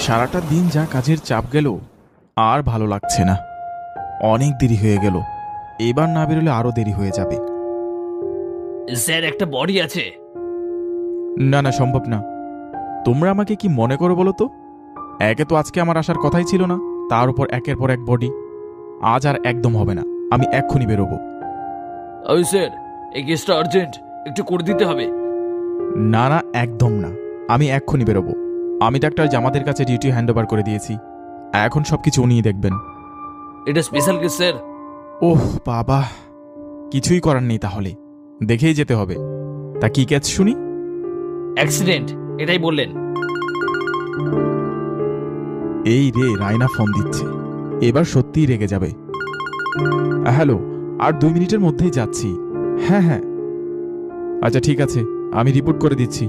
সারাটা দিন যা কাজের চাপ গেল, আর ভালো লাগছে না। অনেক দেরি হয়ে গেল, এবার না বেরোলে আরো দেরি হয়ে যাবে। স্যার, একটা বডি আছে। না না, সম্ভব না। তোমরা আমাকে কি মনে করো বলো তো? একে তো আজকে আমার আসার কথাই ছিল না, তার উপর একের পর এক বডি। আজ আর একদম হবে না, আমি এক্ষুনি বেরোবো। ওই স্যার, এই কেসটা আর্জেন্ট, একটু করে দিতে হবে। না না, একদম না, আমি এক্ষুনি বেরোবো। আমি ডাক্তার জামাতের কাছে ডিউটি হ্যান্ড ওভার করে দিয়েছি, এখন সবকিছু উনিই দেখবেন। এটা স্পেশাল কেস স্যার। ওহ বাবা, কিছুই করার নেই, তাহলে দেখেই যেতে হবে। তা কি কেস শুনি? অ্যাক্সিডেন্ট, এটাই বললেন। এই রে, রায়না ফোন দিচ্ছে, এবার সত্যিই রেগে যাবে। হ্যালো, আর 2 মিনিটের মধ্যেই যাচ্ছি। হ্যাঁ হ্যাঁ, আচ্ছা ঠিক আছে, আমি রিপোর্ট করে দিচ্ছি।